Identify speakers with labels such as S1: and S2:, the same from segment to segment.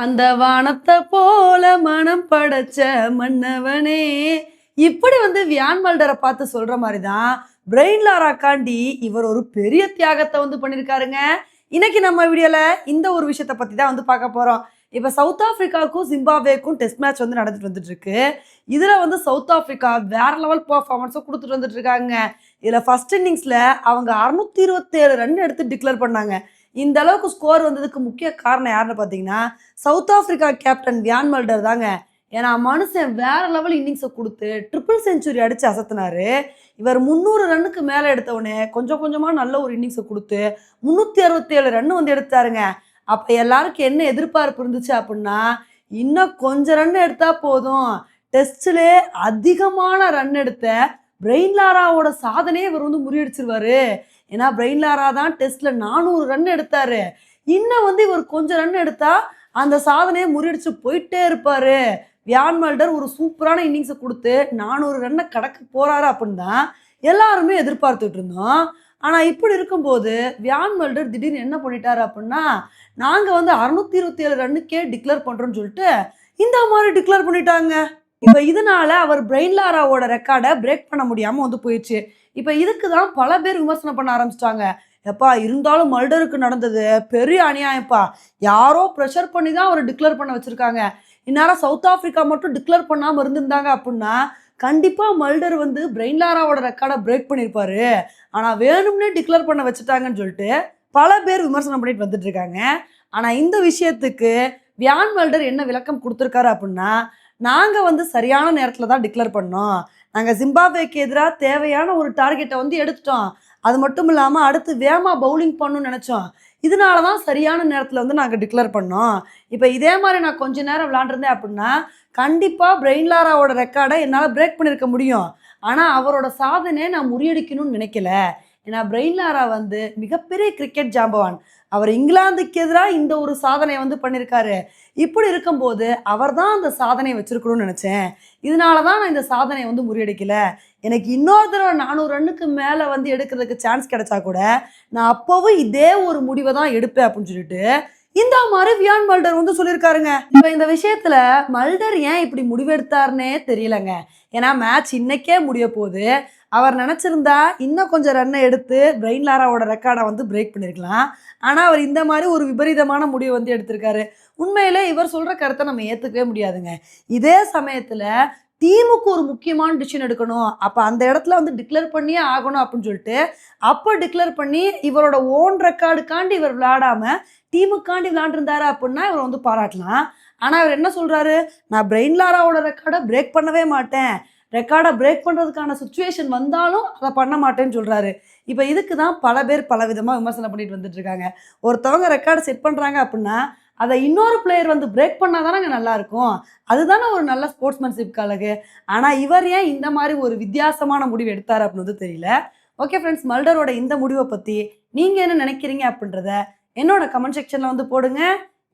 S1: அந்த வானத்தை போல மனம் படைச்ச மன்னவனே. இப்படி வியான் மல்டரை பார்த்து சொல்ற மாதிரி தான் பிரெயின் லாராக்காண்டி இவர் ஒரு பெரிய தியாகத்தை பண்ணியிருக்காருங்க. இன்னைக்கு நம்ம வீடியோல இந்த ஒரு விஷயத்தை பத்தி தான் பார்க்க போறோம். இப்போ சவுத் ஆப்பிரிக்காவுக்கும் ஜிம்பாப்வேக்கும் டெஸ்ட் மேட்ச் நடந்துட்டு வந்துட்டு இருக்கு. இதுல சவுத் ஆப்பிரிக்கா வேற லெவல் பர்ஃபார்மன்ஸும் கொடுத்துட்டு வந்துட்டு இருக்காங்க. இதுல ஃபர்ஸ்ட் இன்னிங்ஸ்ல அவங்க 627 ரன் எடுத்து டிக்ளேர் பண்ணாங்க. இந்த அளவுக்கு ஸ்கோர் வந்ததுக்கு முக்கிய காரணம் யாருன்னு பார்த்தீங்கன்னா சவுத் ஆப்பிரிக்கா கேப்டன் வியான் மல்டர் தாங்க. ஏன்னா மனுஷன் வேற லெவல் இன்னிங்ஸை கொடுத்து ட்ரிபிள் செஞ்சுரி அடித்து அசத்தினாரு. இவர் 300 ரன்னுக்கு மேலே எடுத்தவொடனே கொஞ்சம் கொஞ்சமாக நல்ல ஒரு இன்னிங்ஸை கொடுத்து 367 ரன் எடுத்தாருங்க. அப்போ எல்லாருக்கும் என்ன எதிர்பார்ப்பு இருந்துச்சு அப்படின்னா, இன்னும் கொஞ்சம் ரன் எடுத்தால் போதும், டெஸ்ட்லே அதிகமான ரன் எடுத்த பிரெயின் லாராவோட சாதனையே இவர் முறியடிச்சிருவாரு. ஏன்னா பிரெயின் லாரா தான் டெஸ்ட்ல 400 ரன் எடுத்தாரு. இன்னும் இவர் கொஞ்சம் ரன் எடுத்தா அந்த சாதனையை முறியடிச்சு போயிட்டே இருப்பாரு. வியான் மல்டர் ஒரு சூப்பரான இன்னிங்ஸை கொடுத்து 400 ரன்னை கடக்க போறாரு அப்படின்னு தான் எல்லாருமே எதிர்பார்த்துட்டு இருந்தோம். ஆனா இப்படி இருக்கும்போது வியான் மல்டர் திடீர்னு என்ன பண்ணிட்டாரு அப்படின்னா, நாங்க 627 ரன்னுக்கே டிக்ளேர் பண்றோம்னு சொல்லிட்டு இந்த மாதிரி டிக்ளேர் பண்ணிட்டாங்க. இப்ப இதனால அவர் பிரெயின் லாராவோட ரெக்கார்டை பிரேக் பண்ண முடியாம போயிடுச்சு. இப்ப இதுக்கு தான் பல பேர் விமர்சனம் பண்ண ஆரம்பிச்சிட்டாங்க. எப்பா இருந்தாலும் மல்டருக்கு நடந்தது பெரிய அநியாயம்ப்பா, யாரோ ப்ரெஷர் பண்ணி தான் அவர் டிக்ளேர் பண்ண வச்சிருக்காங்க. இந்நேரம் சவுத் ஆப்பிரிக்கா மட்டும் டிக்ளேர் பண்ணாம இருந்திருந்தாங்க அப்படின்னா கண்டிப்பா மல்டர் பிரெயின் லாராவோட ரெக்கார்டை பிரேக் பண்ணியிருப்பாரு. ஆனா வேணும்னே டிக்ளேர் பண்ண வச்சுட்டாங்கன்னு சொல்லிட்டு பல பேர் விமர்சனம் பண்ணிட்டு வந்துட்டு இருக்காங்க. ஆனா இந்த விஷயத்துக்கு வியான் மல்டர் என்ன விளக்கம் கொடுத்துருக்காரு அப்படின்னா, நாங்கள் சரியான நேரத்தில் தான் டிக்ளேர் பண்ணோம். நாங்கள் ஜிம்பாப்வேக்கு எதிராக தேவையான ஒரு டார்கெட்டை எடுத்துட்டோம். அது மட்டும் இல்லாமல் அடுத்து வேகமாக பவுலிங் பண்ணணும்னு நினச்சோம். இதனால தான் சரியான நேரத்தில் நாங்கள் டிக்ளேர் பண்ணோம். இப்போ இதே மாதிரி நான் கொஞ்ச நேரம் விளாண்டுருந்தேன் அப்படின்னா கண்டிப்பாக பிரெயின் லாராவோட ரெக்கார்டை என்னால் பிரேக் பண்ணியிருக்க முடியும். ஆனால் அவரோட சாதனையை நான் முறியடிக்கணும்னு நினைக்கல. ஏன்னா பிரெயின் லாரா மிகப்பெரிய கிரிக்கெட் ஜாம்பவான். அவர் இங்கிலாந்துக்கு எதிராக இந்த ஒரு சாதனை பண்ணியிருக்காரு. இப்படி இருக்கும்போது அவர் தான் அந்த சாதனையை வச்சிருக்கணும்னு நினச்சேன். இதனால தான் நான் இந்த சாதனையை முறியடிக்கல. எனக்கு இன்னொரு தடவை 400 ரன்னுக்கு மேலே எடுக்கிறதுக்கு சான்ஸ் கிடைச்சா கூட நான் அப்போவும் இதே ஒரு முடிவை தான் எடுப்பேன் அப்படின்னு சொல்லிட்டு இந்த மாதிரி வியான் மல்டர் சொல்லியிருக்காருங்க. இப்போ இந்த விஷயத்துல மல்டர் ஏன் இப்படி முடிவெடுத்தாருன்னே தெரியலங்க. ஏன்னா மேட்ச் இன்னைக்கே முடிய போகுது. அவர் நினச்சிருந்தா இன்னும் கொஞ்சம் ரன்னை எடுத்து பிரெயின் லாராவோட ரெக்கார்டை பிரேக் பண்ணியிருக்கலாம். ஆனால் அவர் இந்த மாதிரி ஒரு விபரீதமான முடிவு எடுத்திருக்காரு. உண்மையிலே இவர் சொல்கிற கருத்தை நம்ம ஏற்றுக்கவே முடியாதுங்க. இதே சமயத்தில் டீமுக்கு ஒரு முக்கியமான டிசிஷன் எடுக்கணும், அப்போ அந்த இடத்துல டிக்ளேர் பண்ணியே ஆகணும் அப்படின்னு சொல்லிட்டு அப்போ டிக்ளேர் பண்ணி இவரோட ஓன் ரெக்கார்டுக்காண்டி இவர் விளையாடாமல் டீமுக்காண்டி விளையாண்டுருந்தாரு அப்படின்னா இவர் பாராட்டலாம். ஆனால் இவர் என்ன சொல்கிறாரு, நான் பிரெயின் லாராவோட ரெக்கார்டை பிரேக் பண்ணவே மாட்டேன், ரெக்கார்டை பிரேக் பண்ணுறதுக்கான சுச்சுவேஷன் வந்தாலும் அதை பண்ண மாட்டேன்னு சொல்கிறாரு. இப்போ இதுக்கு தான் பல பேர் பல விதமாக விமர்சனம் பண்ணிட்டு வந்துட்டுருக்காங்க. ஒருத்தவங்க ரெக்கார்டை செட் பண்ணுறாங்க அப்படின்னா அதை இன்னொரு பிளேயர் பிரேக் பண்ணால் தானே நல்லாயிருக்கும். அதுதானே ஒரு நல்ல ஸ்போர்ட்ஸ்மேன்ஷிப் அழகு. ஆனால் இவர் ஏன் இந்த மாதிரி ஒரு வித்தியாசமான முடிவு எடுத்தார் அப்படின்னு தெரியல. ஓகே ஃப்ரெண்ட்ஸ், மல்டரோட இந்த முடிவை பற்றி நீங்கள் என்ன நினைக்கிறீங்க அப்படின்றத என்னோட கமெண்ட் செக்ஷனில் போடுங்க.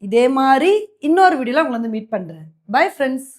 S1: இதே மாதிரி இன்னொரு வீடியோவில் உங்களை மீட் பண்ணுறேன். Bye friends.